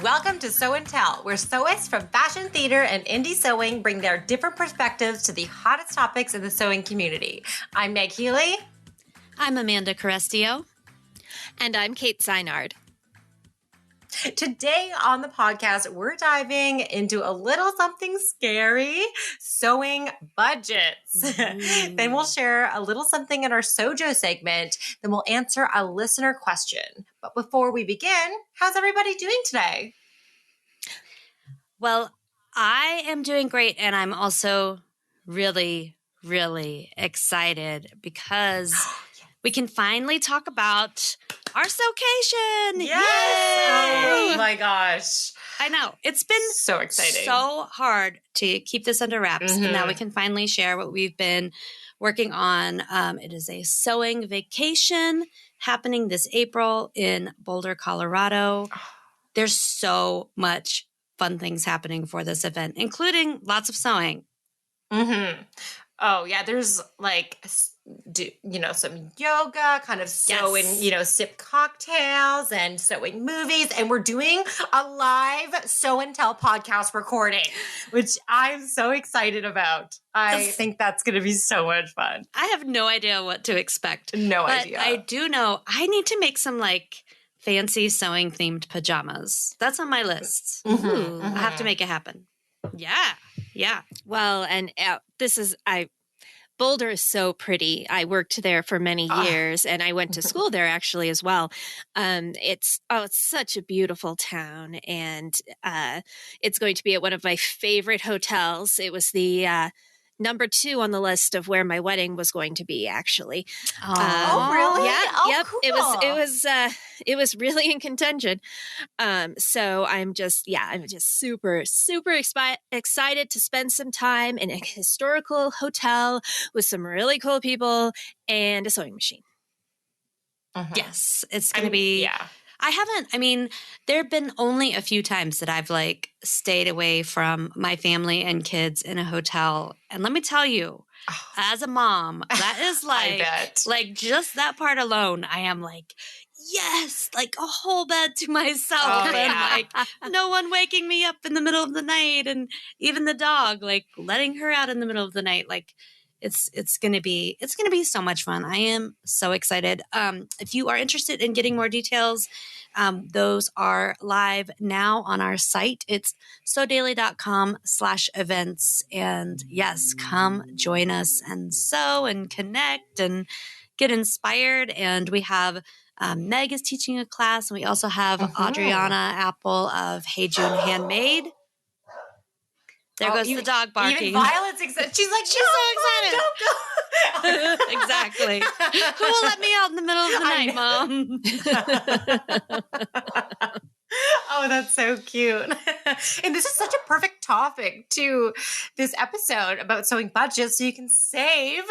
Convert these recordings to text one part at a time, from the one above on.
Welcome to Sew and Tell, where sewists from fashion, theater, and indie sewing bring their different perspectives to the hottest topics in the sewing community. I'm Meg Healy. I'm Amanda Carestio. And I'm Kate Zaynard. Today on the podcast, we're diving into a little something scary, sewing budgets. Then we'll share a little something in our Sojo segment. Then we'll answer a listener question. But before we begin, how's everybody doing today? Well, I am doing great, and I'm also really excited because we can finally talk about our sewcation. Yes! Yay! Oh my gosh. I know. It's been so exciting. So hard to keep this under wraps. And now we can finally share what we've been working on. It is a sewing vacation happening this April in Boulder, Colorado. There's so much fun things happening for this event, including lots of sewing. Mm-hmm. Oh, yeah. There's like, some yoga, kind of sewing, sip cocktails and sewing movies. And we're doing a live Sew and Tell podcast recording, which I'm so excited about. I think that's going to be so much fun. I have no idea what to expect. No idea. I do know I need to make some fancy sewing themed pajamas. That's on my list. I have to make it happen. Yeah. Well, and Boulder is so pretty. I worked there for many years, and I went to school there actually as well. It's such a beautiful town, and it's going to be at one of my favorite hotels. It was the number 2 on the list of where my wedding was going to be, actually. Oh, really? Yeah. Oh, yep. cool. It was really in contention. So I'm just super excited to spend some time in a historical hotel with some really cool people and a sewing machine. Yes, it's going to be. Yeah. There have been only a few times that I've stayed away from my family and kids in a hotel. And let me tell you, as a mom, that is I bet. Just that part alone, I am yes, a whole bed to myself. Oh, yeah. And no one waking me up in the middle of the night. And even the dog, letting her out in the middle of the night. It's gonna be so much fun. I am so excited. If you are interested in getting more details, those are live now on our site. It's sewdaily.com/events. And yes, come join us and sew and connect and get inspired. And we have Meg is teaching a class, and we also have Adriana Apple of Hey June Handmade. There goes the dog barking. Even Violet's excited. She's so excited. Go. Exactly. Who will let me out in the middle of the night, Mom? Oh, that's so cute. And this is such a perfect topic to this episode about sewing budgets so you can save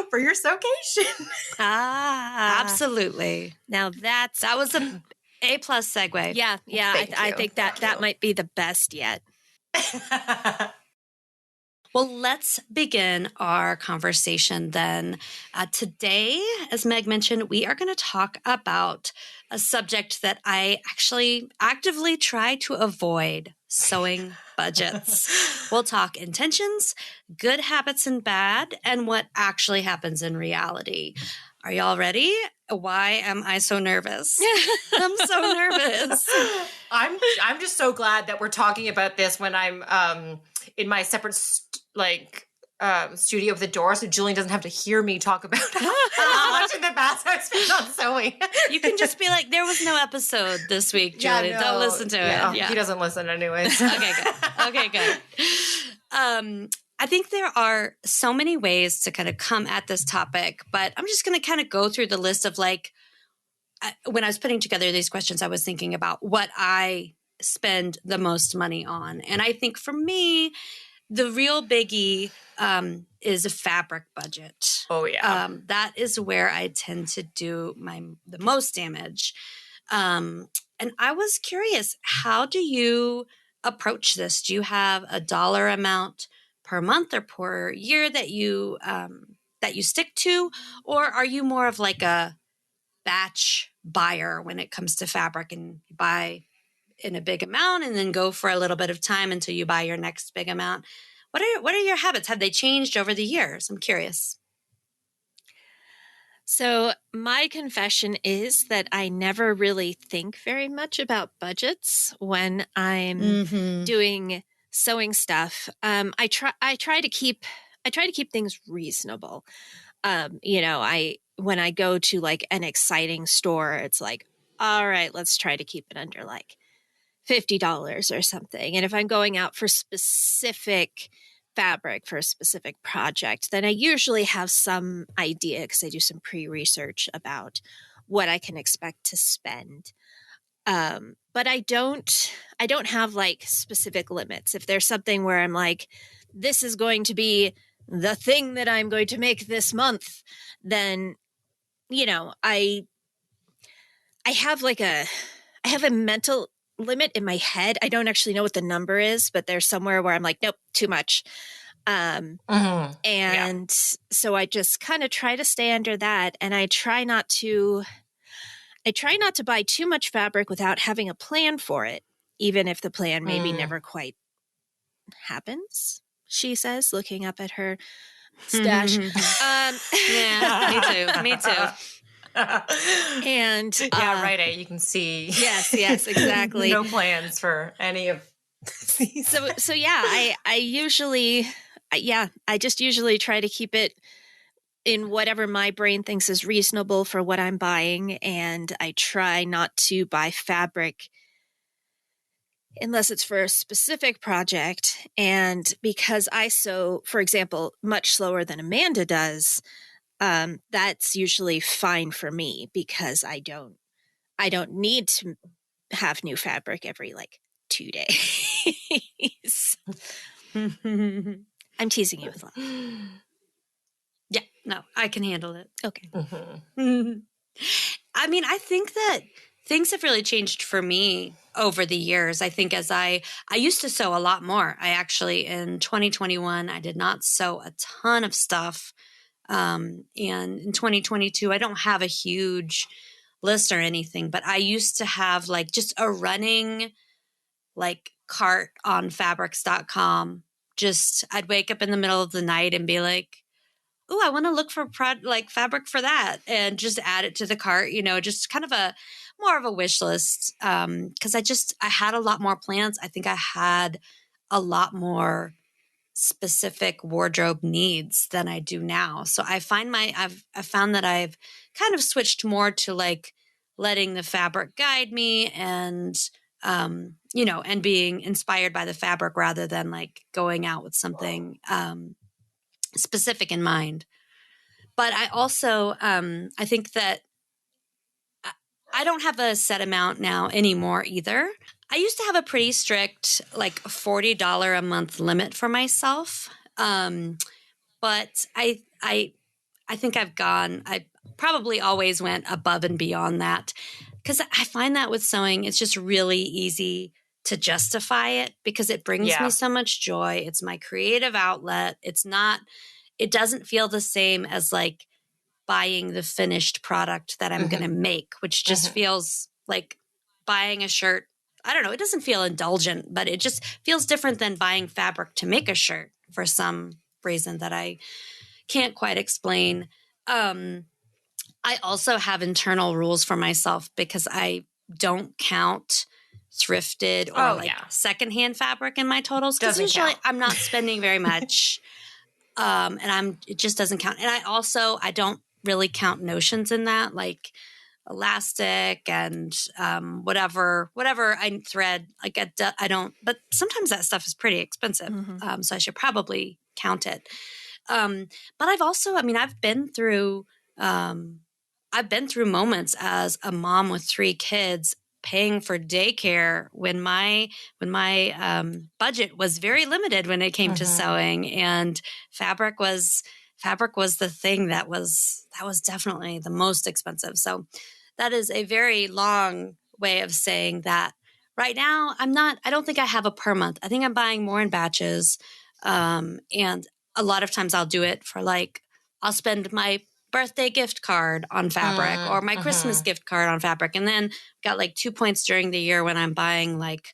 for your sewcation. Absolutely. Now that was a A+ segue. Yeah. I think that might be the best yet. Well, let's begin our conversation then. Today, as Meg mentioned, we are going to talk about a subject that I actually actively try to avoid: sewing budgets. We'll talk intentions, good habits and bad, and what actually happens in reality. Are y'all ready? Why am I so nervous? I'm so nervous. I'm just so glad that we're talking about this when I'm in my separate studio with the door, so Julian doesn't have to hear me talk about how much in the past I spent on sewing. You can just be like, there was no episode this week, Julian. Don't listen to it. Yeah. He doesn't listen anyways. Okay, good. I think there are so many ways to kind of come at this topic, but I'm just going to kind of go through the list of when I was putting together these questions, I was thinking about what I spend the most money on. And I think for me, the real biggie is a fabric budget. Oh, yeah. That is where I tend to do the most damage. And I was curious, how do you approach this? Do you have a dollar amount per month or per year that you stick to, or are you more of a batch buyer when it comes to fabric and buy in a big amount and then go for a little bit of time until you buy your next big amount. What are your habits? Have they changed over the years? I'm curious. So my confession is that I never really think very much about budgets when I'm doing sewing stuff. I try to keep things reasonable. When I go to like an exciting store, it's like, all right, let's try to keep it under like $50 or something. And if I'm going out for specific fabric for a specific project, then I usually have some idea because I do some pre-research about what I can expect to spend. But I don't have like specific limits. If there's something where I'm like, this is going to be the thing that I'm going to make this month, then, I have I have a mental limit in my head. I don't actually know what the number is, but there's somewhere where I'm like, nope, too much. So I just kind of try to stay under that. And I try not to buy too much fabric without having a plan for it, even if the plan maybe never quite happens, she says, looking up at her stash. Yeah, me too. And right. You can see. Yes, exactly. No plans for any of these. So yeah, I just usually try to keep it in whatever my brain thinks is reasonable for what I'm buying, and I try not to buy fabric unless it's for a specific project. And because I sew, for example, much slower than Amanda does, that's usually fine for me because I don't need to have new fabric every like 2 days. I'm teasing you with love. Yeah, no, I can handle it. Okay. I mean, I think that things have really changed for me over the years. I think as I used to sew a lot more. I actually, in 2021, I did not sew a ton of stuff. And in 2022, I don't have a huge list or anything, but I used to have like just a running like cart on fabrics.com. Just I'd wake up in the middle of the night and be like, oh, I want to look for fabric for that, and just add it to the cart, just kind of more of a wish list. Cause I had a lot more plans. I think I had a lot more specific wardrobe needs than I do now. So I found that I've kind of switched more to like letting the fabric guide me and, and being inspired by the fabric rather than like going out with something, specific in mind. But I also, I think that I don't have a set amount now anymore either. I used to have a pretty strict, like $40 a month limit for myself. But I think I probably always went above and beyond that because I find that with sewing, it's just really easy to justify it because it brings me so much joy. It's my creative outlet. It doesn't feel the same as like buying the finished product that I'm going to make, which just feels like buying a shirt. I don't know. It doesn't feel indulgent, but it just feels different than buying fabric to make a shirt for some reason that I can't quite explain. I also have internal rules for myself because I don't count thrifted or secondhand fabric in my totals because usually I'm not spending very much. It just doesn't count. And I don't really count notions in that, like elastic and whatever I thread. Like I don't, but sometimes that stuff is pretty expensive. So I should probably count it. But I've been through moments as a mom with 3 kids paying for daycare when my budget was very limited when it came to sewing, and fabric was the thing that was definitely the most expensive. So that is a very long way of saying that right now I don't think I have a per month. I think I'm buying more in batches. And a lot of times I'll do it for like, I'll spend my birthday gift card on fabric or my Christmas gift card on fabric. And then got like 2 points during the year when I'm buying like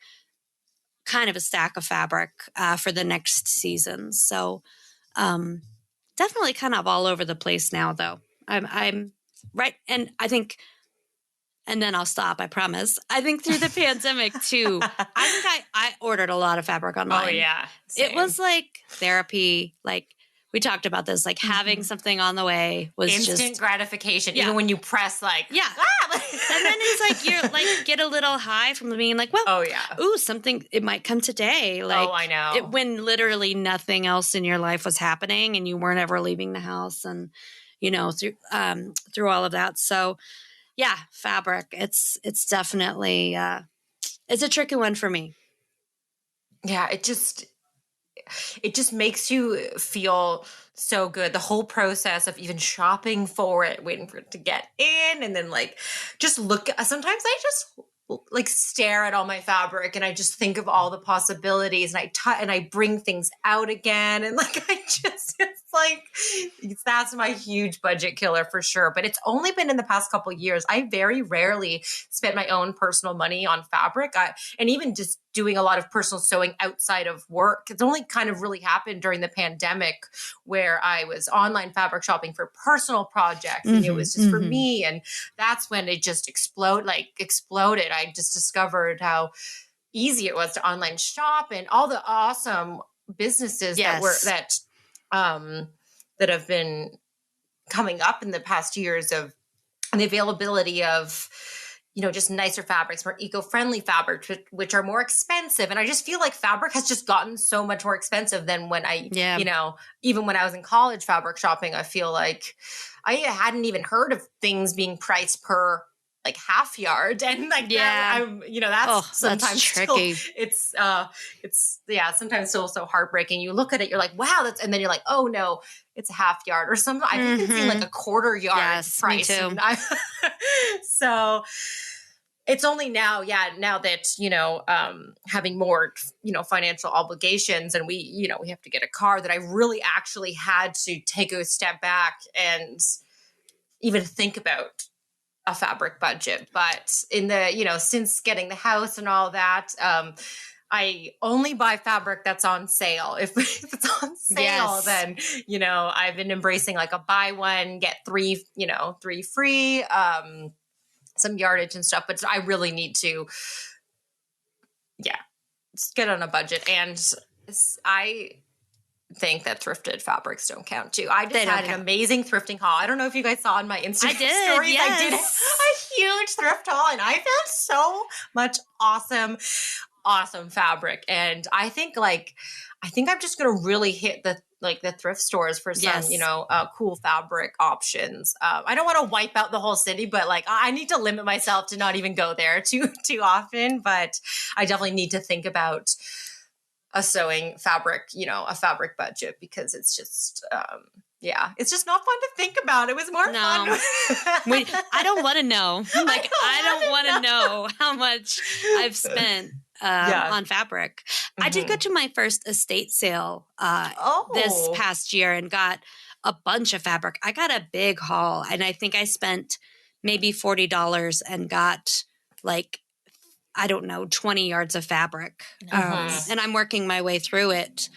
kind of a stack of fabric for the next season. So definitely kind of all over the place now, though. I'm right. And I think, and then I'll stop, I promise. I think through the pandemic too, I think I ordered a lot of fabric online. Oh yeah. It was like therapy. Like we talked about this, like having something on the way was instant just gratification. Even when you press like, and then it's like you're like get a little high from being like, well, ooh, something, it might come today. Like, I know. When literally nothing else in your life was happening and you weren't ever leaving the house and, you know, through all of that. So yeah, fabric. It's definitely, it's a tricky one for me. Yeah. It just makes you feel so good. The whole process of even shopping for it, waiting for it to get in, and then like just look. Sometimes I just like stare at all my fabric and I just think of all the possibilities, and I bring things out again, and like that's my huge budget killer for sure. But it's only been in the past couple of years. I very rarely spent my own personal money on fabric, and even just doing a lot of personal sewing outside of work. It's only kind of really happened during the pandemic where I was online fabric shopping for personal projects, and it was just for me. And that's when it just exploded. I just discovered how easy it was to online shop and all the awesome businesses that have been coming up in the past years of the availability of, you know, just nicer fabrics, more eco-friendly fabrics, which are more expensive. And I just feel like fabric has just gotten so much more expensive than when you know, even when I was in college fabric shopping, I feel like I hadn't even heard of things being priced per like half yard. And like, that's sometimes tricky. Sometimes still so heartbreaking. You look at it, you're like, wow, and then you're like, oh no, it's a half yard or something. I've even seen like a quarter yard price. Me too. So it's only now that, you know, having more, you know, financial obligations, and we have to get a car, that I really actually had to take a step back and even think about a fabric budget. But in the, you know, since getting the house and all that, I only buy fabric that's on sale. If it's on sale, then, you know, I've been embracing like a buy one, get three free, some yardage and stuff. But I really need to, get on a budget. And I think that thrifted fabrics don't count too. I just had an amazing thrifting haul. I don't know if you guys saw in my Instagram stories. Yes. I did a huge thrift haul, and I found so much awesome fabric. And I think I'm just going to really hit the thrift stores for some, you know, cool fabric options. I don't want to wipe out the whole city, but like I need to limit myself to not even go there too often. But I definitely need to think about a sewing fabric, you know, a fabric budget, because it's just, it's just not fun to think about. It was more fun. Wait, I don't want to know. Like, I don't want to know how much I've spent on fabric. I did go to my first estate sale this past year and got a bunch of fabric. I got a big haul, and I think I spent maybe $40 and got like, I don't know, 20 yards of fabric. And I'm working my way through it.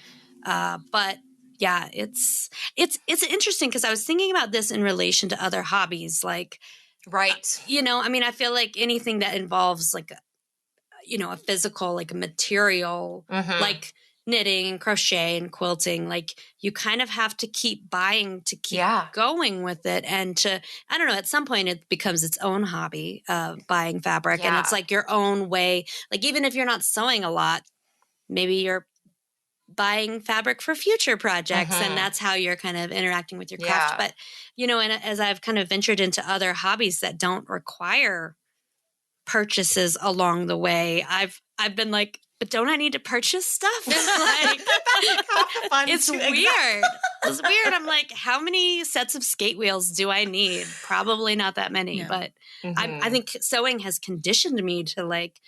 But yeah, it's interesting because I was thinking about this in relation to other hobbies. Like, you know, I mean, I feel like anything that involves like, you know, a physical, like a material, like knitting and crochet and quilting, like you kind of have to keep buying to keep going with it. And to, I don't know, at some point it becomes its own hobby, buying fabric. And it's like your own way. Like, even if you're not sewing a lot, maybe you're buying fabric for future projects. And that's how you're kind of interacting with your craft. But, you know, and as I've kind of ventured into other hobbies that don't require purchases along the way, I've been like, but don't I need to purchase stuff? Like, it's weird. It's weird. I'm like, how many sets of skate wheels do I need? Probably not that many, but I think sewing has conditioned me to like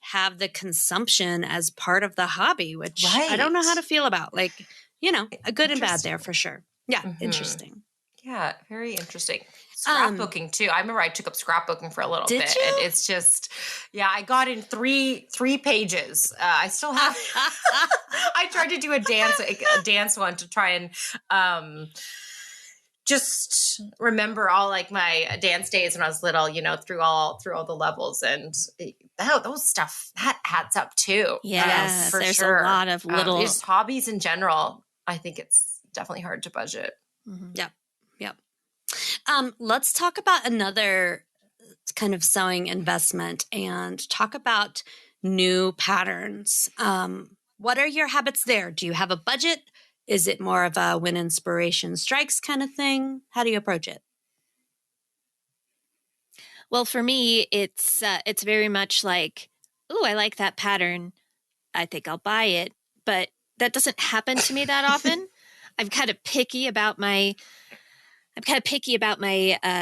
have the consumption as part of the hobby, which I don't know how to feel about. Like, you know, a good and bad there for sure. Yeah, interesting. Yeah, very interesting. Scrapbooking too. I remember I took up scrapbooking for a little bit, you? and it's just, yeah, I got in three pages. I still have. I tried to do a dance one to try and just remember all like my dance days when I was little. Through all the levels, and those stuff that adds up too. Yes, for there's sure. a lot of little just hobbies in general. I think it's definitely hard to budget. Mhm. Yep. Let's talk about another kind of sewing investment and talk about new patterns. What are your habits there? Do you have a budget? Is it more of a when inspiration strikes kind of thing? How do you approach it? Well, for me, it's very much like, oh, I like that pattern. I think I'll buy it. But that doesn't happen to me that often. I'm kind of picky about my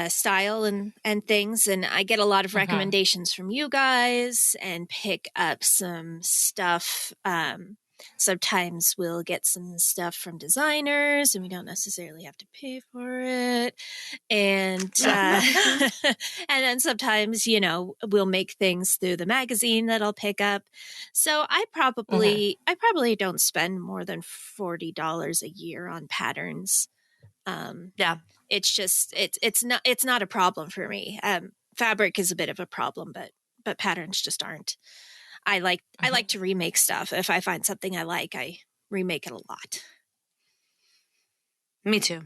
style and things, and I get a lot of recommendations from you guys and pick up some stuff. Sometimes we'll get some stuff from designers, and we don't necessarily have to pay for it. And and then sometimes, we'll make things through the magazine that I'll pick up. So I probably don't spend more than $40 a year on patterns. Yeah. It's just it's not a problem for me. Fabric is a bit of a problem, but patterns just aren't. I like to remake stuff. If I find something I like, I remake it a lot. Me too.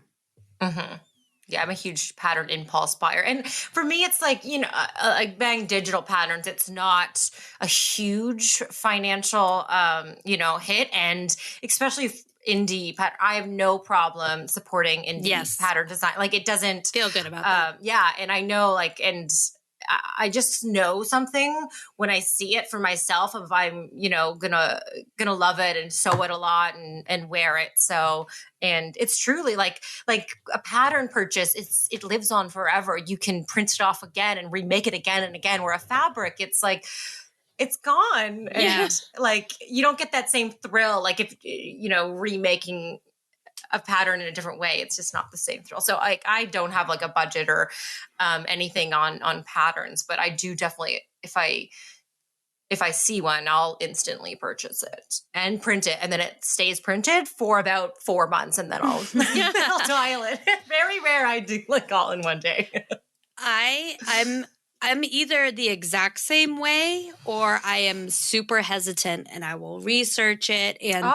Yeah, I'm a huge pattern impulse buyer. And for me, it's like, like buying digital patterns, it's not a huge financial, hit. And especially indie pattern, I have no problem supporting indie pattern design. Like it doesn't feel good about that. Yeah. And I know I just know something when I see it for myself if I'm, gonna love it and sew it a lot and wear it. So, and it's truly like a pattern purchase, it lives on forever. You can print it off again and remake it again and again. Where a fabric, it's like, it's gone. Yeah. And like, you don't get that same thrill. Like if, remaking a pattern in a different way, it's just not the same thrill. So I don't have like a budget or anything on patterns, but I do definitely, if I see one, I'll instantly purchase it and print it, and then it stays printed for about 4 months, and then I'll dial it. Very rare I do like all in one day. I'm either the exact same way or I am super hesitant and I will research it and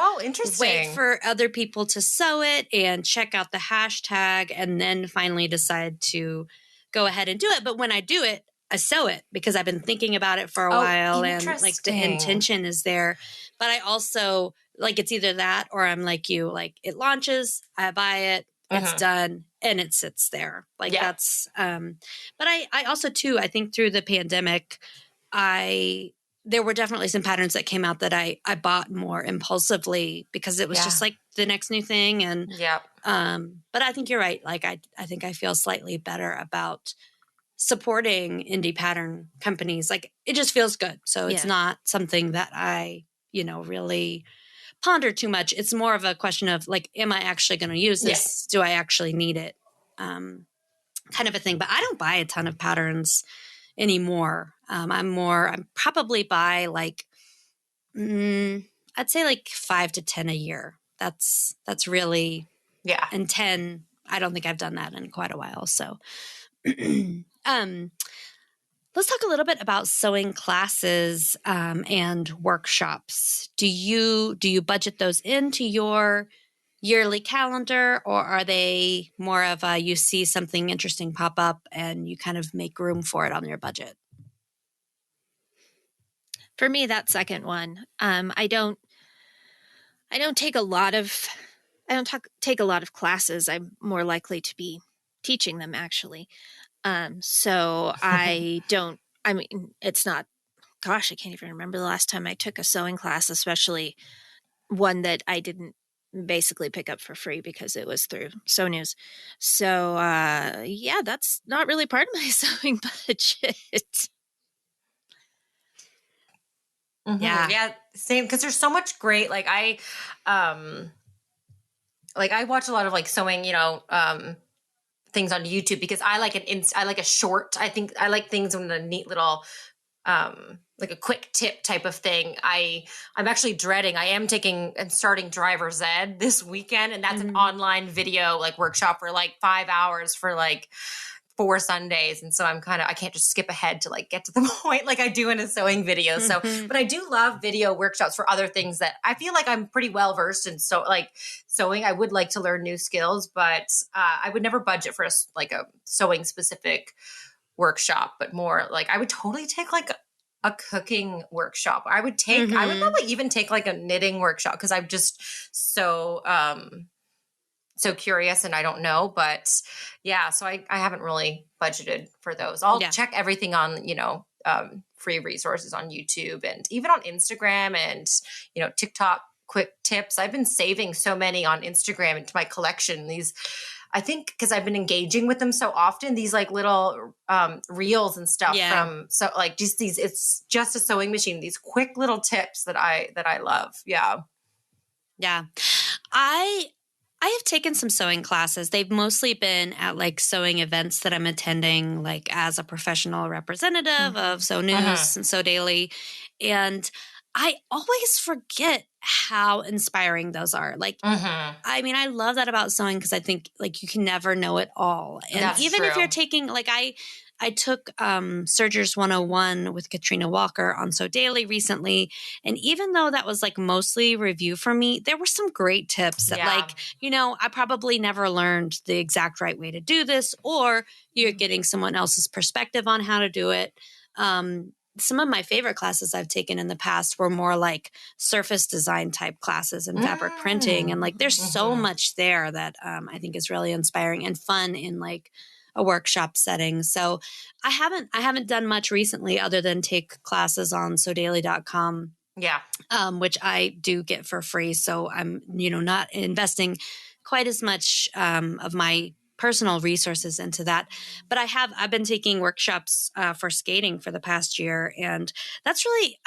wait for other people to sew it and check out the hashtag and then finally decide to go ahead and do it. But when I do it, I sew it because I've been thinking about it for a while and like the intention is there. But I also like it's either that or I'm like you, like it launches, I buy it, it's done. And it sits there like that's, but I also too, I think through the pandemic, there were definitely some patterns that came out that I bought more impulsively because it was just like the next new thing. And, but I think you're right. Like, I think I feel slightly better about supporting indie pattern companies. Like it just feels good. So it's not something that I, really ponder too much. It's more of a question of like, am I actually going to use this? Yes. Do I actually need it? Kind of a thing. But I don't buy a ton of patterns anymore. I'm probably buy like, I'd say like 5 to 10 a year. That's really, and 10, I don't think I've done that in quite a while. So, let's talk a little bit about sewing classes and workshops. Do you budget those into your yearly calendar, or are they more of a you see something interesting pop up and you kind of make room for it on your budget? For me, that second one, I don't take a lot of classes. I'm more likely to be teaching them actually. So I mean, it's not, gosh, I can't even remember the last time I took a sewing class, especially one that I didn't basically pick up for free because it was through Sew News. So, that's not really part of my sewing budget. Yeah, same. Because there's so much great, like I watch a lot of like sewing, things on YouTube because I like I like a short. I think I like things in a neat little like a quick tip type of thing. I'm actually dreading. I am taking and starting driver's ed this weekend, and that's an online video like workshop for like 5 hours for like 4 Sundays. And so I can't just skip ahead to like get to the point like I do in a sewing video. So, but I do love video workshops for other things that I feel like I'm pretty well versed in. So like sewing, I would like to learn new skills, but I would never budget for like a sewing specific workshop, but more like I would totally take like a cooking workshop. I would probably even take like a knitting workshop because I'm just so curious and I don't know, but yeah, so I haven't really budgeted for those. I'll check everything on, free resources on YouTube and even on Instagram and, TikTok quick tips. I've been saving so many on Instagram into my collection. I think because I've been engaging with them so often, these like little reels and stuff it's just a sewing machine, these quick little tips that I love. Yeah. Yeah. I have taken some sewing classes. They've mostly been at like sewing events that I'm attending, like as a professional representative of Sew News and Sew Daily. And I always forget how inspiring those are. Like, I mean, I love that about sewing because I think like you can never know it all. And that's even true. if you're taking, like I took Serger's 101 with Katrina Walker on Sew Daily recently. And even though that was like mostly review for me, there were some great tips that like, I probably never learned the exact right way to do this, or you're getting someone else's perspective on how to do it. Some of my favorite classes I've taken in the past were more like surface design type classes and fabric printing. And like, there's so much there that I think is really inspiring and fun in like a workshop setting. So I haven't done much recently other than take classes on sewdaily.com. Yeah. Which I do get for free. So I'm, not investing quite as much of my personal resources into that. But I've been taking workshops for skating for the past year. And that's really,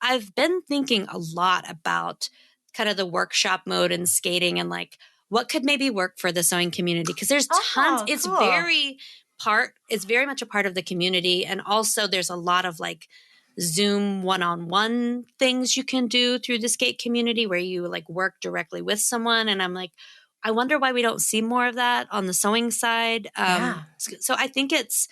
I've been thinking a lot about kind of the workshop mode in skating and like what could maybe work for the sewing community. Cause there's tons, it's cool. it's very much a part of the community. And also there's a lot of like Zoom one-on-one things you can do through the skate community where you like work directly with someone. And I'm like, I wonder why we don't see more of that on the sewing side. So I think it's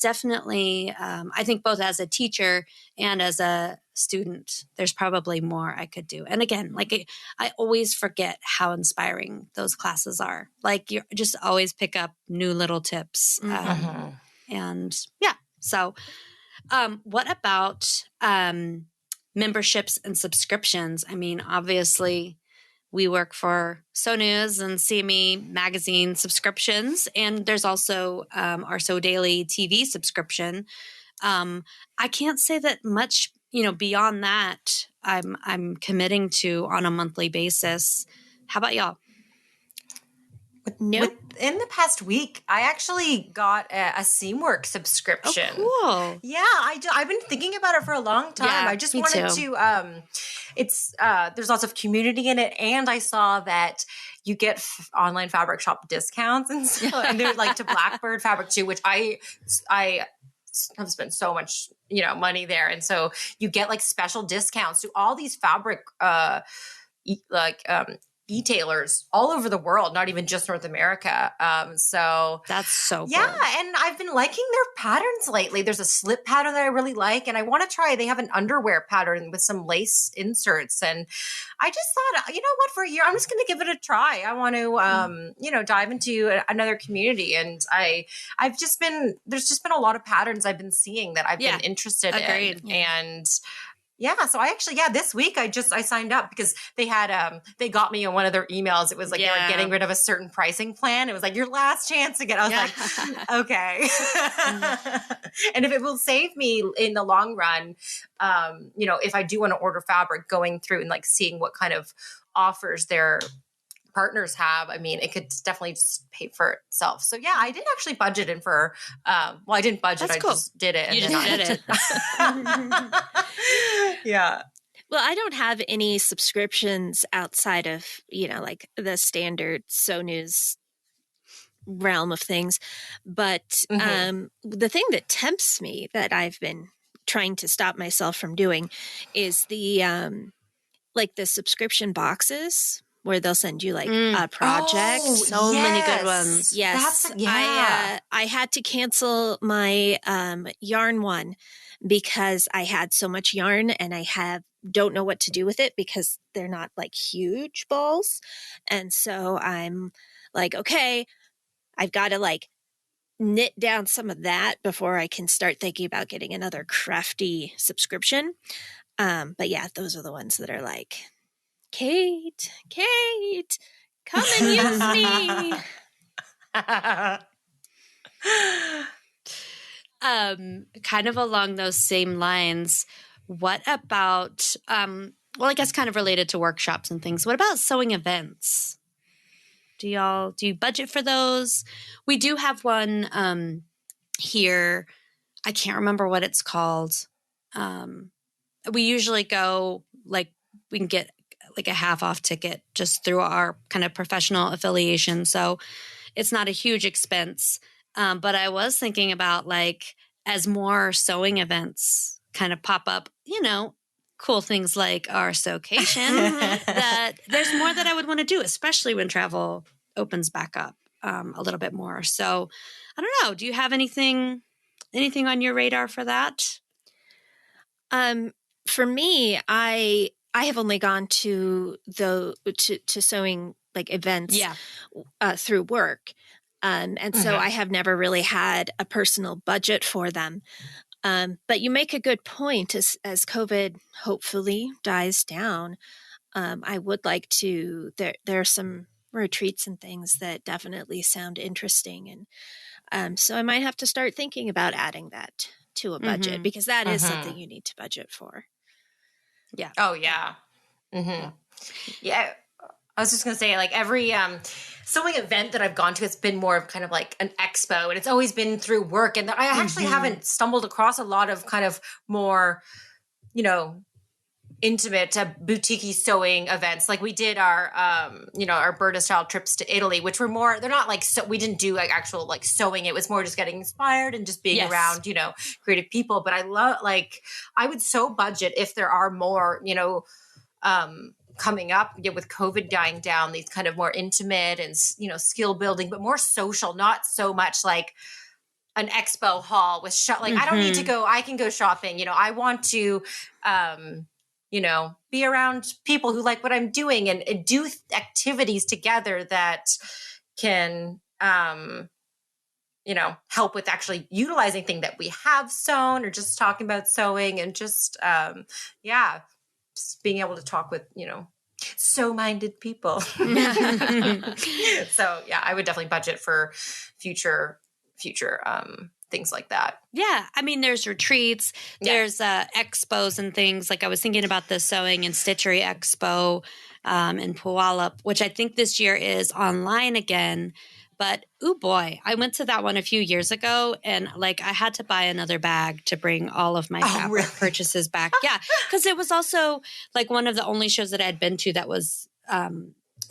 definitely, I think both as a teacher and as a student, there's probably more I could do. And again, like I always forget how inspiring those classes are. Like you just always pick up new little tips. And yeah, so what about memberships and subscriptions? I mean, obviously, we work for Sew News and CME magazine subscriptions, and there's also our Sew Daily TV subscription. I can't say that much, beyond that. I'm committing to on a monthly basis. How about y'all? Within the past week, I actually got a Seamwork subscription. Oh, cool. Yeah, I've been thinking about it for a long time. Yeah, I just wanted to, there's lots of community in it. And I saw that you get online fabric shop discounts and they're like to Blackbird Fabric too, which I have spent so much, money there. And so you get like special discounts to all these fabric, e-tailers all over the world, not even just North America. So that's so cool. Yeah, and I've been liking their patterns lately. There's a slip pattern that I really like, and I want to try. They have an underwear pattern with some lace inserts, and I just thought, you know what, for a year, I'm just going to give it a try. I want to, dive into another community, and there's just been a lot of patterns I've been seeing that I've been interested in, and. Yeah. So this week I signed up because they they got me in one of their emails. It was like they were getting rid of a certain pricing plan. It was like your last chance to get, I was like, okay. And if it will save me in the long run, if I do want to order fabric, going through and like seeing what kind of offers their partners have, I mean, it could definitely just pay for itself. So yeah, I did actually budget in for, I didn't budget. That's cool. I just did it. You just did it. Yeah. Well, I don't have any subscriptions outside of, like the standard Sew News realm of things. But the thing that tempts me that I've been trying to stop myself from doing is the subscription boxes where they'll send you like a project. Oh, so many good ones. Yes. Yeah. I had to cancel my yarn one because I had so much yarn and don't know what to do with it because they're not like huge balls. And so I'm like, okay, I've got to like knit down some of that before I can start thinking about getting another crafty subscription. But yeah, those are the ones that are like, Kate, come and use me. Kind of along those same lines, what about, well, I guess kind of related to workshops and things. What about sewing events? Do you budget for those? We do have one here. I can't remember what it's called. We usually go, like, we can get like a half off ticket just through our kind of professional affiliation. So it's not a huge expense. But I was thinking about, like, as more sewing events kind of pop up, cool things like our Sewcation, that there's more that I would want to do, especially when travel opens back up a little bit more. So I don't know. Do you have anything on your radar for that? For me, I have only gone to sewing like events through work. And so I have never really had a personal budget for them. But you make a good point. As COVID hopefully dies down, I would like to, there are some retreats and things that definitely sound interesting. And so I might have to start thinking about adding that to a budget because that is something you need to budget for. Yeah. Oh, yeah. Yeah. I was just going to say, like, every sewing event that I've gone to, it's been more of kind of like an expo, and it's always been through work. And I actually haven't stumbled across a lot of kind of more, intimate boutique sewing events. Like we did our, our Berta style trips to Italy, which were more, they're not like, so we didn't do like actual like sewing. It was more just getting inspired and just being around, creative people. But I love, like, I would so budget if there are more, coming up with COVID dying down, these kind of more intimate and, skill building, but more social, not so much like an expo hall with like, I don't need to go, I can go shopping. I want to, be around people who like what I'm doing and do activities together that can, help with actually utilizing things that we have sewn, or just talking about sewing, and just, just being able to talk with, sew-minded people. So yeah, I would definitely budget for future things like that. Yeah. I mean, there's retreats, there's expos and things. Like I was thinking about the Sewing and Stitchery Expo in Puyallup, which I think this year is online again. But, oh boy, I went to that one a few years ago, and like I had to buy another bag to bring all of my fabric purchases back. Yeah, because it was also like one of the only shows that I had been to that was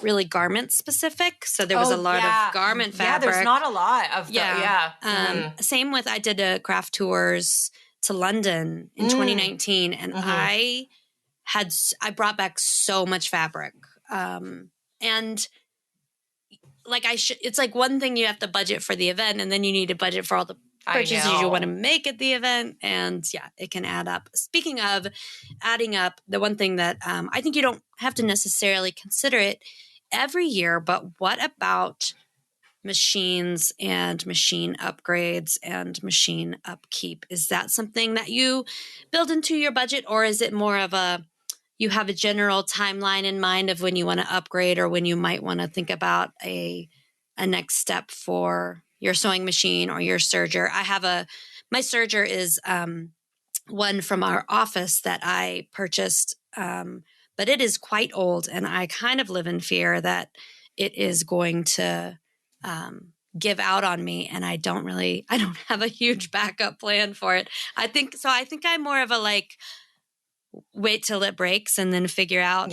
really garment specific. So there was a lot of garment fabric. Yeah, there's not a lot of Same with, I did a craft tours to London in 2019, and I brought back so much fabric. And like it's like one thing you have to budget for the event, and then you need to budget for all the purchases you want to make at the event. And yeah, it can add up. Speaking of adding up, the one thing that I think you don't have to necessarily consider it every year, but what about machines and machine upgrades and machine upkeep? Is that something that you build into your budget, or is it more of you have a general timeline in mind of when you want to upgrade, or when you might want to think about a next step for your sewing machine or your serger? My serger is one from our office that I purchased, but it is quite old, and I kind of live in fear that it is going to give out on me, and I don't have a huge backup plan for it. I think I'm more of a like, wait till it breaks and then figure out,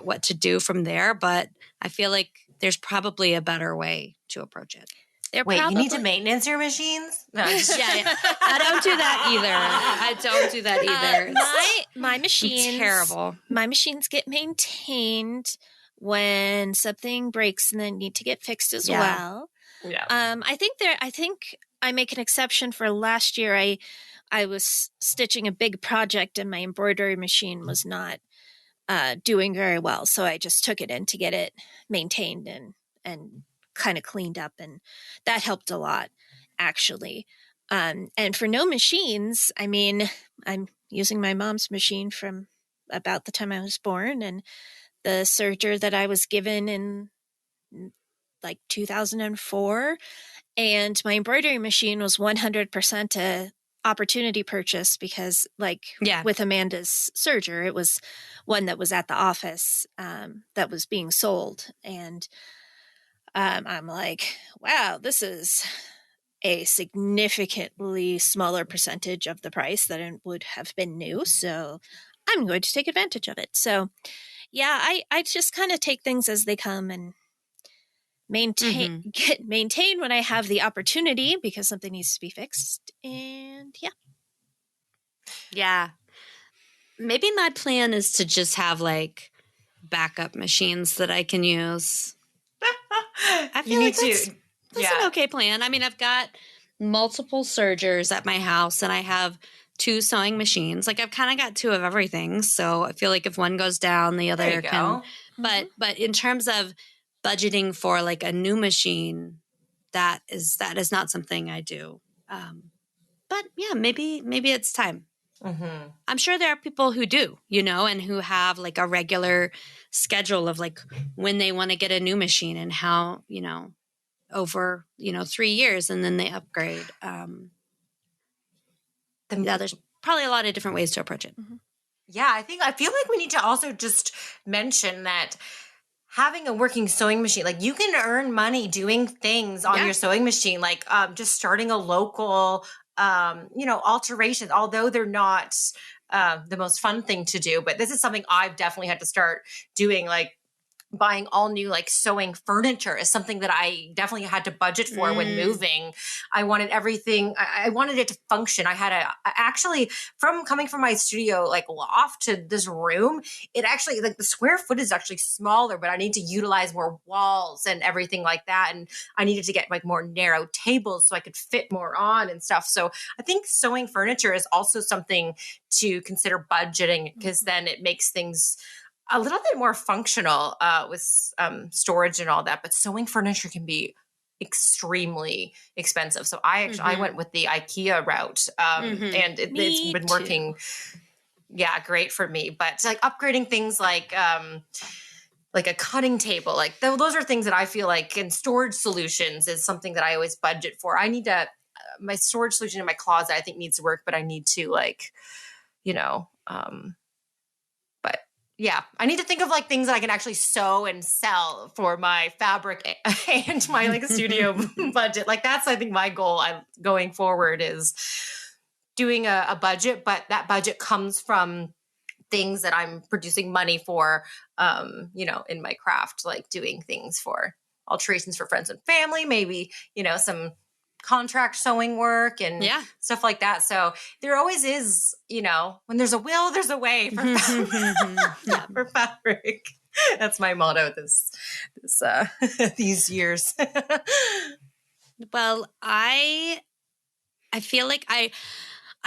what to do from there. But I feel like there's probably a better way to approach it. Wait, you need to maintenance your machines? No, I don't do that either. My machines, I'm terrible. My machines get maintained when something breaks and then need to get fixed as well. Yeah. I think I make an exception for last year. I was stitching a big project and my embroidery machine was not doing very well, so I just took it in to get it maintained and kind of cleaned up, and that helped a lot, actually. And for no machines, I mean, I'm using my mom's machine from about the time I was born, and the serger that I was given in like 2004, and my embroidery machine was 100% a opportunity purchase because with Amanda's serger, it was one that was at the office that was being sold, and I'm like, wow, this is a significantly smaller percentage of the price than it would have been new. So I'm going to take advantage of it. So yeah, I just kind of take things as they come and maintain when I have the opportunity because something needs to be fixed. And yeah. Maybe my plan is to just have like backup machines that I can use. I feel like that's an okay plan. I mean, I've got multiple sergers at my house and I have 2 sewing machines. Like I've kind of got 2 of everything. So I feel like if one goes down, the other can. But in terms of budgeting for like a new machine, that is not something I do. But yeah, maybe it's time. Mm-hmm. I'm sure there are people who do, and who have like a regular schedule of like when they want to get a new machine and how, over, 3 years and then they upgrade. There's probably a lot of different ways to approach it. Mm-hmm. Yeah, I feel like we need to also just mention that having a working sewing machine, like you can earn money doing things on your sewing machine, like just starting a local alterations, although they're not the most fun thing to do. But this is something I've definitely had to start doing, like buying all new like sewing furniture is something that I definitely had to budget for when moving. I wanted everything. I wanted it to function. I had actually coming from my studio, like loft to this room, it actually like the square foot is actually smaller, but I need to utilize more walls and everything like that. And I needed to get like more narrow tables so I could fit more on and stuff. So I think sewing furniture is also something to consider budgeting because then it makes things a little bit more functional with storage and all that, but sewing furniture can be extremely expensive. So I went with the IKEA route, and it's been working, great for me. But like upgrading things like a cutting table, like those are things that I feel like in storage solutions is something that I always budget for. I need to my storage solution in my closet I think needs to work, but I need to yeah, I need to think of like things that I can actually sew and sell for my fabric and my like studio budget. Like that's, I think, my goal going forward is doing a budget, but that budget comes from things that I'm producing money for, in my craft, like doing things for alterations for friends and family, maybe, some contract sewing work and stuff like that. So there always is, when there's a will, there's a way for for fabric. That's my motto this these years. Well, I feel like I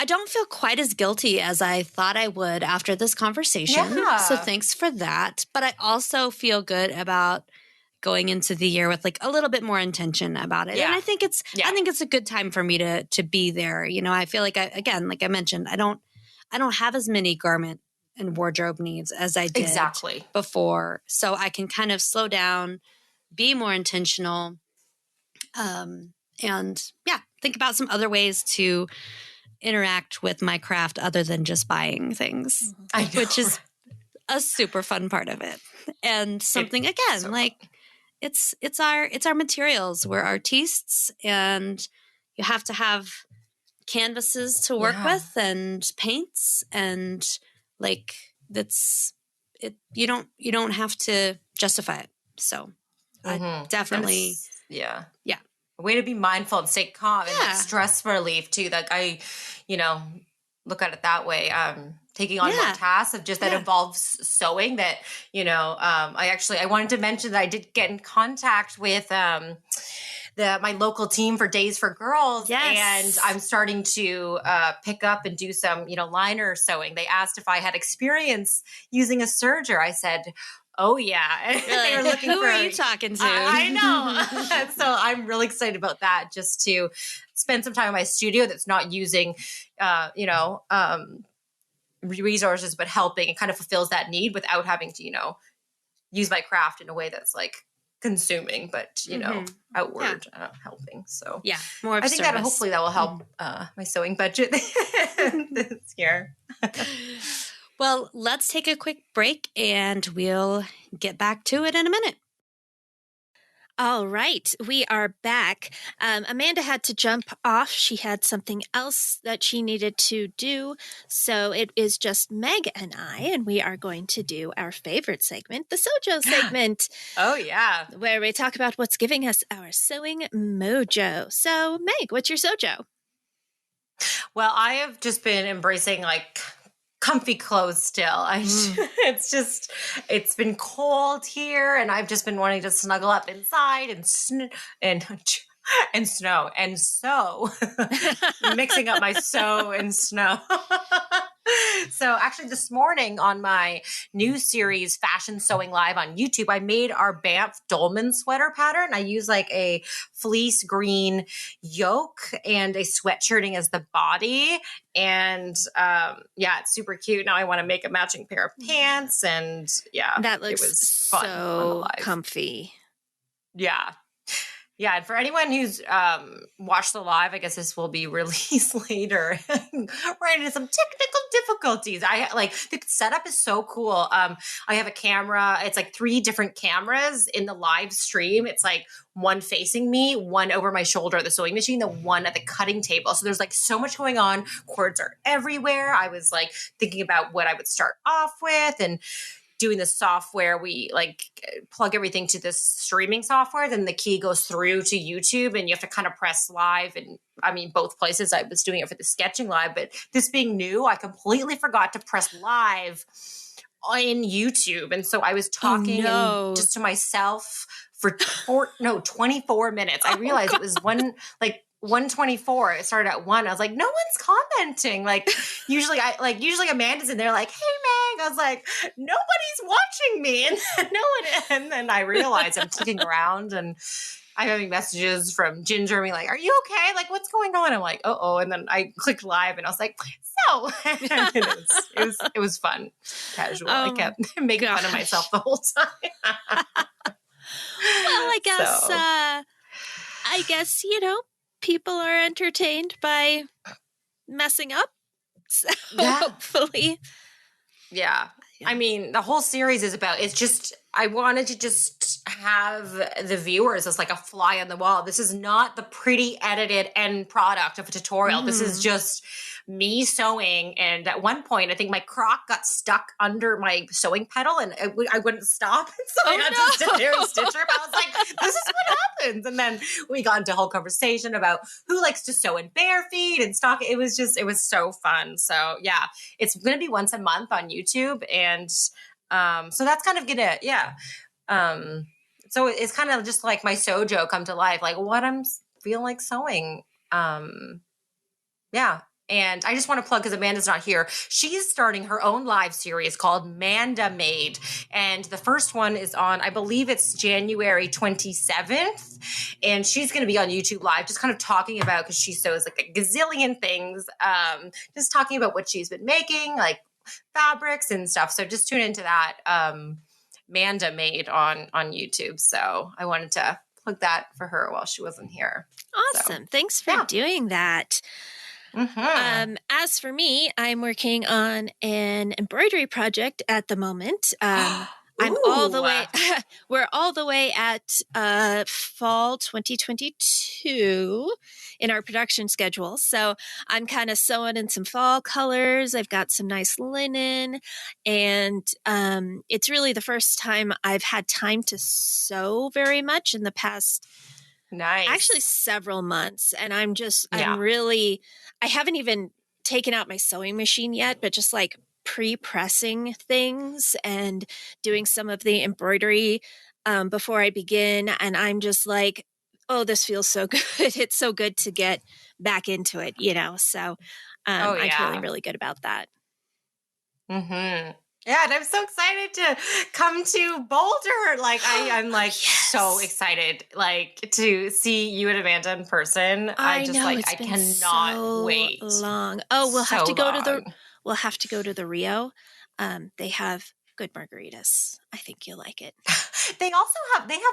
don't feel quite as guilty as I thought I would after this conversation. Yeah. So thanks for that. But I also feel good about going into the year with like a little bit more intention about it. Yeah. And I think it's a good time for me to be there. I feel like like I mentioned, I don't have as many garment and wardrobe needs as I did before. So I can kind of slow down, be more intentional, and think about some other ways to interact with my craft other than just buying things, which is a super fun part of it. And something it's our materials. We're artistes, and you have to have canvases to work with and paints, and like that's it. You don't have to justify it. So Definitely. Yeah. Yeah. A way to be mindful and stay calm and like Yeah. stress relief too. Like I, look at it that way. Taking on more tasks of just that involves sewing that, I wanted to mention that I did get in contact with, my local team for Days for Girls. Yes. And I'm starting to pick up and do some, liner sewing. They asked if I had experience using a serger. I said, oh yeah. They were looking Who are you talking to? I know. So I'm really excited about that, just to spend some time in my studio that's not using, resources, but helping. It kind of fulfills that need without having to, use my craft in a way that's like consuming, but outward helping. So more of I think service. hopefully that will help my sewing budget this year. Well, let's take a quick break and we'll get back to it in a minute. All right, we are back. Amanda had to jump off. She had something else that she needed to do. So it is just Meg and I, and we are going to do our favorite segment, the Sojo segment. Oh, yeah. Where we talk about what's giving us our sewing mojo. So, Meg, what's your Sojo? Well, I have just been embracing like comfy clothes still. It's been cold here and I've just been wanting to snuggle up inside and snow and sew, mixing up my sew and snow. So actually this morning on my new series, Fashion Sewing Live on YouTube, I made our Banff Dolman sweater pattern. I use like a fleece green yoke and a sweatshirting as the body. And it's super cute. Now I want to make a matching pair of pants. And that looks it was fun so comfy. Yeah. Yeah, and for anyone who's watched the live, I guess this will be released later. Right into some technical difficulties. The setup is so cool. I have a camera. It's like 3 different cameras in the live stream. It's like one facing me, one over my shoulder at the sewing machine, the one at the cutting table. So there's like so much going on. Cords are everywhere. I was like thinking about what I would start off with and doing the software, we like plug everything to this streaming software. Then the key goes through to YouTube and you have to kind of press live. And I mean, both places I was doing it for the sketching live, but this being new, I completely forgot to press live on YouTube. And so I was talking just to myself for 24 minutes. I realized it was 1:24. It started at 1. I was like, no one's commenting. Like usually Amanda's in there like, hey Meg. I was like, nobody's watching me. And then I realized I'm clicking around and I'm having messages from Ginger being like, are you okay? Like, what's going on? I'm like, oh. And then I clicked live and I was like, so it was fun, casual. I kept making fun of myself the whole time. Well, I guess, people are entertained by messing up. So hopefully. Yeah. I mean, the whole series is about, I wanted to just have the viewers as like a fly on the wall. This is not the pretty edited end product of a tutorial. This is just me sewing. And at one point, I think my crock got stuck under my sewing pedal and I wouldn't stop. So I had to sit there and stitch her. But I was like, this is what happens. And then we got into a whole conversation about who likes to sew in bare feet and stock. It was so fun. So yeah, it's going to be once a month on YouTube. And so that's kind of so it's kind of just like my Sojo come to life, like what I'm feeling like sewing. And I just want to plug, because Amanda's not here, she's starting her own live series called Manda Made. And the first one is on, I believe it's January 27th. And she's going to be on YouTube Live, just kind of talking about, because she sews like a gazillion things, just talking about what she's been making, like fabrics and stuff. So just tune into that. Manda Made on YouTube. So I wanted to plug that for her while she wasn't here. Awesome. Thanks for doing that. As for me, I'm working on an embroidery project at the moment. I'm all the Ooh. way, we're all the way at fall 2022 in our production schedule. So I'm kind of sewing in some fall colors. I've got some nice linen, and it's really the first time I've had time to sew very much in the past, Nice. actually several months. And I'm Yeah. really, I haven't even taken out my sewing machine yet, but just like pre-pressing things and doing some of the embroidery before I begin. And I'm just like, oh, this feels so good. It's so good to get back into it, you know? So Oh, I'm feeling yeah. really good about that. Mm-hmm. Yeah, and I'm so excited to come to Boulder. Like I'm like so excited, like to see you and Amanda in person. I just know, like it's I been cannot so wait. long. Oh, we'll have So to go to long. we'll have to go to the Rio. They have good margaritas. I think you'll like it. They have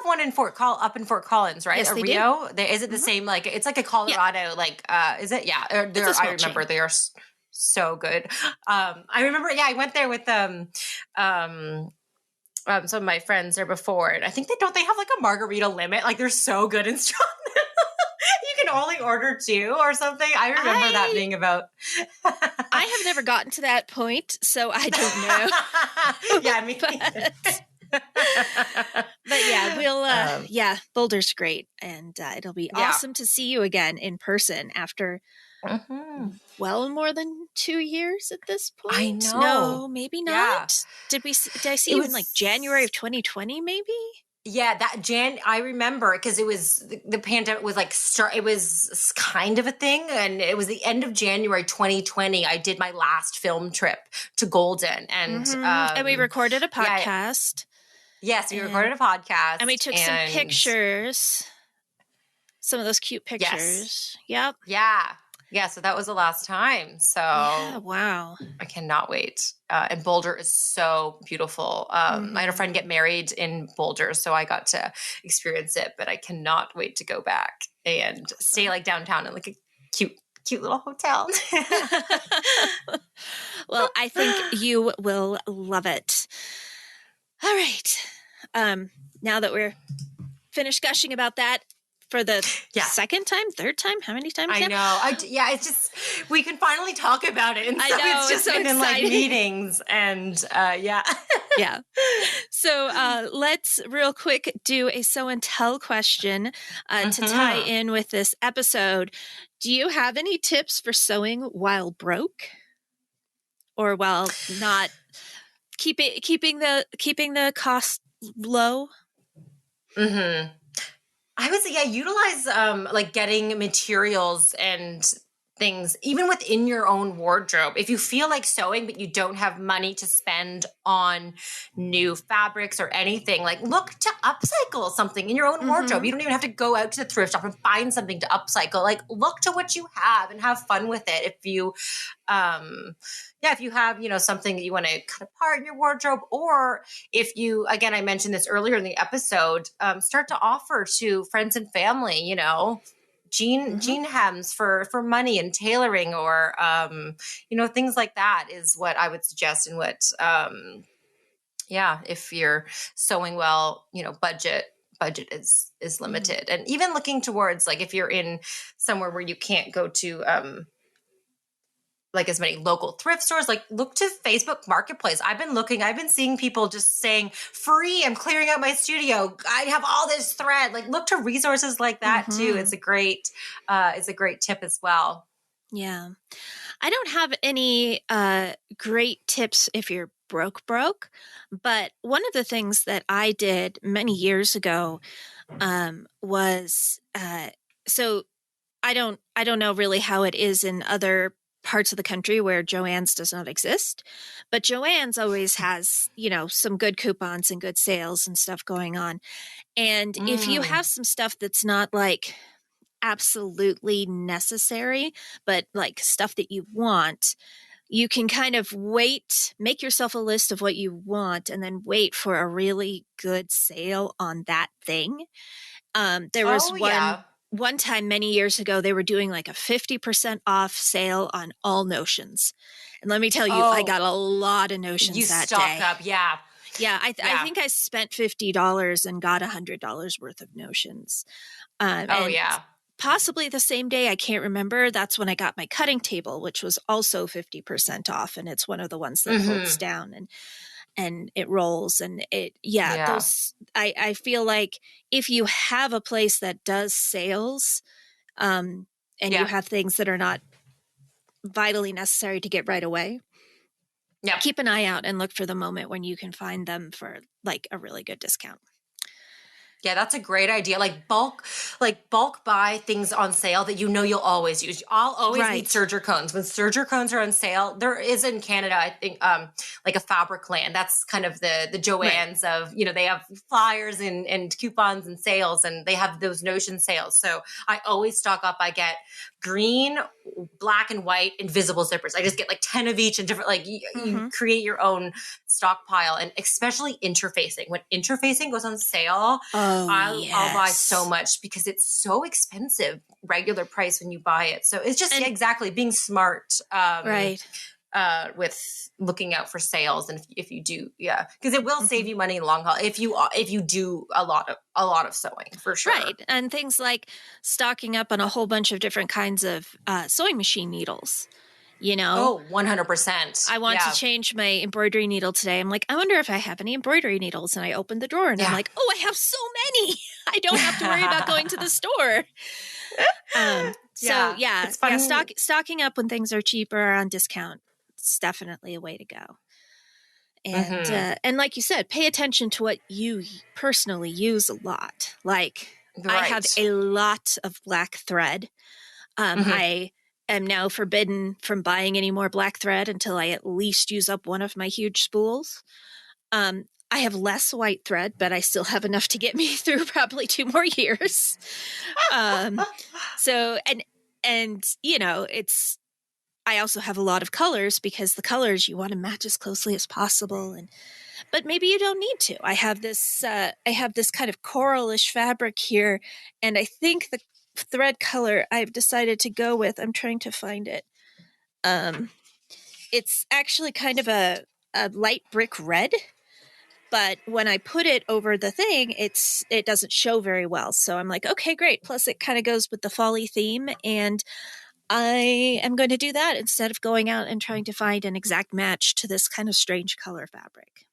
one in up in Fort Collins, right? Yes, a they do. Rio. Is it the Mhm. same? Like it's like a Colorado. Like is it? Yeah. It's a I small remember chain. they are so good. I remember. Yeah, I went there with some of my friends there before, and I think they have like a margarita limit. Like they're so good and strong. You can only order 2 or something. I remember that being about. I have never gotten to that point, so I don't know. Yeah, me neither. But yeah, we'll Boulder's great, and it'll be Yeah. awesome to see you again in person after well more than 2 years at this point. I know. No, maybe not. Yeah. Did I see you in like January of 2020 maybe? Yeah, I remember because it was the pandemic was like it was kind of a thing, and it was the end of January 2020. I did my last film trip to Golden, and And we recorded a podcast. Yes, we recorded a podcast, and we took some pictures. Some of those cute pictures. Yes. Yep. Yeah. So that was the last time. So yeah, wow. I cannot wait. And Boulder is so beautiful. I had a friend get married in Boulder, so I got to experience it, but I cannot wait to go back and stay like downtown in like a cute little hotel. Well, I think you will love it. All right. Now that we're finished gushing about that, for the second time, third time, how many times? I know. It's just we can finally talk about it, and so it's just been in like meetings, and yeah. So let's real quick do a sew and tell question to tie in with this episode. Do you have any tips for sewing while broke, or while not keeping the cost low? I would say, utilize like getting materials and things even within your own wardrobe. If you feel like sewing but you don't have money to spend on new fabrics or anything, like look to upcycle something in your own wardrobe. You don't even have to go out to the thrift shop and find something to upcycle. Like look to what you have and have fun with it. If you if you have, something that you want to cut apart in your wardrobe, or if you, again, I mentioned this earlier in the episode, start to offer to friends and family, jean hems for money and tailoring, or things like that is what I would suggest. And what if you're sewing well, budget is limited. And even looking towards, like, if you're in somewhere where you can't go to like as many local thrift stores, like look to Facebook Marketplace. I've been seeing people just saying free, I'm clearing out my studio, I have all this thread. Like look to resources like that too. It's a great tip as well. Yeah. I don't have any great tips if you're broke, but one of the things that I did many years ago was so I don't know really how it is in other parts of the country where Joann's does not exist, but Joann's always has, some good coupons and good sales and stuff going on. And if you have some stuff that's not like absolutely necessary, but like stuff that you want, you can kind of make yourself a list of what you want and then wait for a really good sale on that thing. There was one time many years ago, they were doing like a 50% off sale on all notions. And let me tell you, I got a lot of notions that day. You stocked up, yeah. Yeah, I think I spent $50 and got $100 worth of notions. Oh, And yeah. possibly the same day, I can't remember. That's when I got my cutting table, which was also 50% off, and it's one of the ones that folds down and it rolls, and Yeah. those. I feel like if you have a place that does sales, and you have things that are not vitally necessary to get right away, keep an eye out and look for the moment when you can find them for like a really good discount. Yeah, that's a great idea. Like bulk buy things on sale that you know you'll always use. I'll always need serger cones. When serger cones are on sale, there is in Canada, I think, like a Fabric Land. That's kind of the Joann's of, they have flyers and coupons and sales, and they have those Notion sales. So I always stock up. I get green, black, and white invisible zippers. I just get like 10 of each and different, like you create your own stockpile, and especially interfacing. When interfacing goes on sale, I'll buy so much because it's so expensive, regular price when you buy it. So it's just exactly being smart, with looking out for sales. And if you do, because it will save you money in the long haul if you do a lot of sewing, for sure. Right. And things like stocking up on a whole bunch of different kinds of sewing machine needles. Oh, 100%. I want to change my embroidery needle today. I'm like, I wonder if I have any embroidery needles. And I opened the drawer and I'm like, oh, I have so many. I don't have to worry about going to the store. It's fun. Stocking up when things are cheaper or on discount, it's definitely a way to go. And like you said, pay attention to what you personally use a lot. Like I have a lot of black thread. I am now forbidden from buying any more black thread until I at least use up one of my huge spools. I have less white thread, but I still have enough to get me through probably 2 more years. I also have a lot of colors because the colors you want to match as closely as possible. But maybe you don't need to. I have this kind of coralish fabric here, and I think the thread color I've decided to go with, I'm trying to find it. It's actually kind of a light brick red, but when I put it over the thing, it doesn't show very well. So I'm like, okay, great. Plus it kind of goes with the fall-y theme, and I am going to do that instead of going out and trying to find an exact match to this kind of strange color fabric.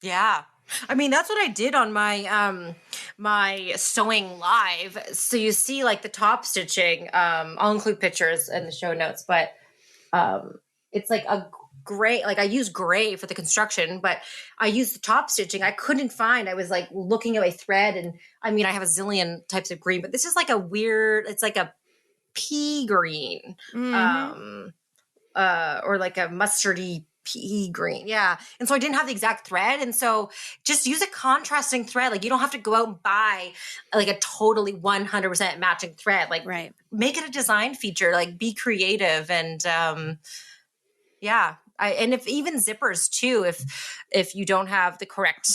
Yeah. I mean, that's what I did on my my sewing live. So you see like the top stitching. I'll include pictures in the show notes, but it's like a gray, like I use gray for the construction, but I use the top stitching. I was like looking at my thread, and I mean, I have a zillion types of green, but this is like it's like a pea green, or like a mustardy pea green. Yeah. And so I didn't have the exact thread. And so just use a contrasting thread. Like you don't have to go out and buy like a totally 100% matching thread. Like make it a design feature, like be creative. And and if even zippers too, if you don't have the correct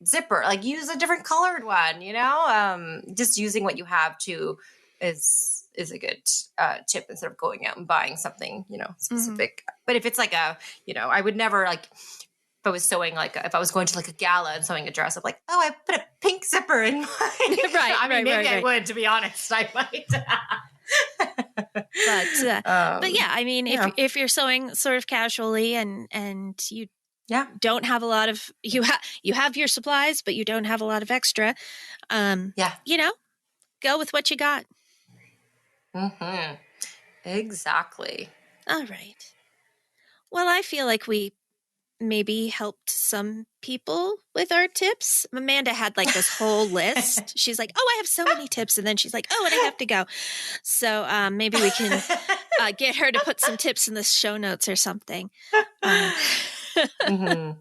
zipper, like use a different colored one, just using what you have too is a good tip instead of going out and buying something, specific. But if it's like I would never, like, if I was sewing, like, if I was going to like a gala and sewing a dress, I'm like, oh, I put a pink zipper in mine. I would, to be honest, I might. But yeah, I mean, if you're sewing sort of casually and you don't have a lot of, you have your supplies, but you don't have a lot of extra, go with what you got. Exactly. All right. Well, I feel like we maybe helped some people with our tips. Amanda had like this whole list. She's like, oh, I have so many tips. And then she's like, oh, and I have to go. So maybe we can get her to put some tips in the show notes or something. I kind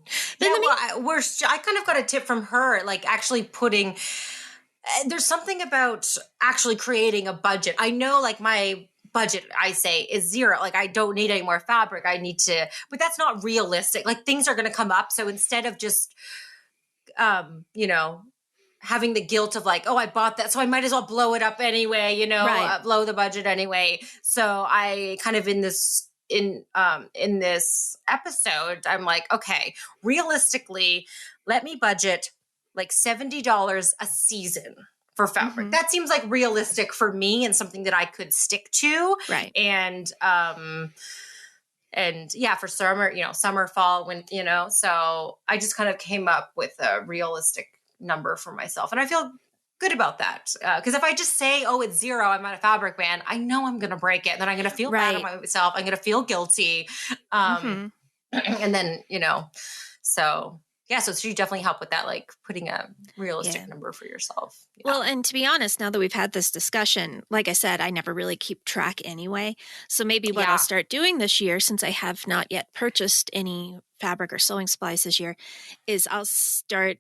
of got a tip from her, like actually putting, there's something about actually creating a budget. I know like my budget, I say, is 0. Like I don't need any more fabric. But that's not realistic. Like things are going to come up. So instead of just, having the guilt of like, oh, I bought that, so I might as well blow it up anyway, blow the budget anyway. So I kind of in this in this episode, I'm like, okay, realistically, let me budget like $70 a season for fabric. Mhm. That seems like realistic for me and something that I could stick to. Right. And yeah, for summer, summer, fall, when, so I just kind of came up with a realistic number for myself. And I feel good about that. Because if I just say, oh, it's zero, I'm on a fabric ban, I know I'm going to break it. And then I'm going to feel bad about myself. I'm going to feel guilty. And then, so yeah, so she definitely helped with that, like putting a realistic number for yourself. Yeah. Well, and to be honest, now that we've had this discussion, like I said, I never really keep track anyway. So maybe what I'll start doing this year, since I have not yet purchased any fabric or sewing supplies this year, is I'll start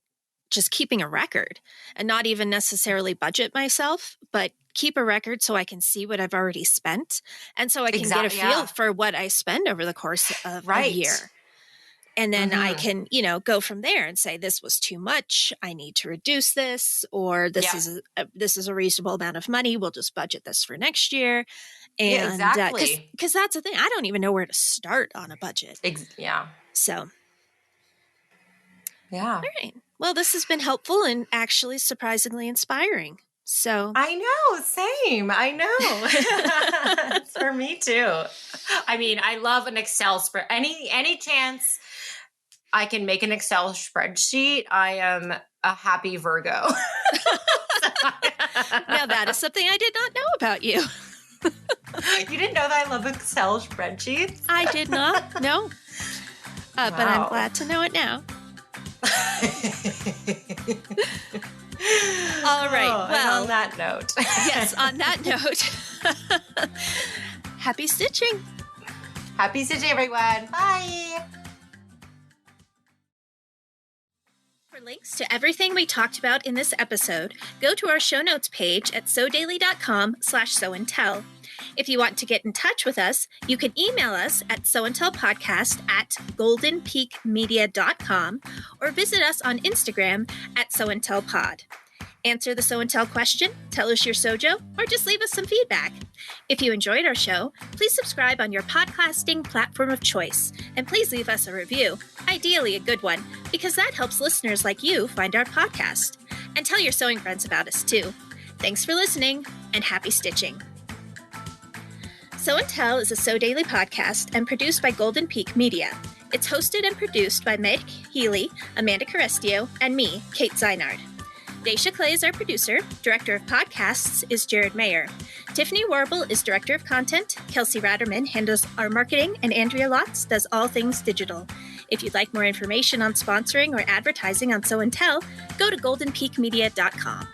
just keeping a record and not even necessarily budget myself, but keep a record so I can see what I've already spent. And so I can get a feel for what I spend over the course of a year. And then I can, go from there and say, this was too much. I need to reduce this, or this is a reasonable amount of money. We'll just budget this for next year. And exactly. Because that's the thing. I don't even know where to start on a budget. So. Yeah. All right. Well, this has been helpful and actually surprisingly inspiring. So I know, same. I know. It's for me too. I mean, I love an Excel spread. Any chance I can make an Excel spreadsheet, I am a happy Virgo. Now that is something I did not know about you. You didn't know that I love Excel spreadsheets? I did not. No. But I'm glad to know it now. All right. Well, on that note. Yes, on that note. Happy stitching. Happy stitching, everyone. Bye. For links to everything we talked about in this episode, go to our show notes page at sodaily.com/sewandtell. If you want to get in touch with us, you can email us at sewandtellpodcast@goldenpeakmedia.com or visit us on Instagram at sewandtellpod. Answer the Sew and Tell question, tell us your Sojo, or just leave us some feedback. If you enjoyed our show, please subscribe on your podcasting platform of choice, and please leave us a review, ideally a good one, because that helps listeners like you find our podcast. And tell your sewing friends about us too. Thanks for listening, and happy stitching. Sew and Tell is a Sew Daily podcast and produced by Golden Peak Media. It's hosted and produced by Meg Healy, Amanda Carestio, and me, Kate Zaynard. Daisha Clay is our producer. Director of podcasts is Jared Mayer. Tiffany Warble is Director of Content. Kelsey Ratterman handles our marketing, and Andrea Lotz does all things digital. If you'd like more information on sponsoring or advertising on Sew and Tell, go to goldenpeakmedia.com.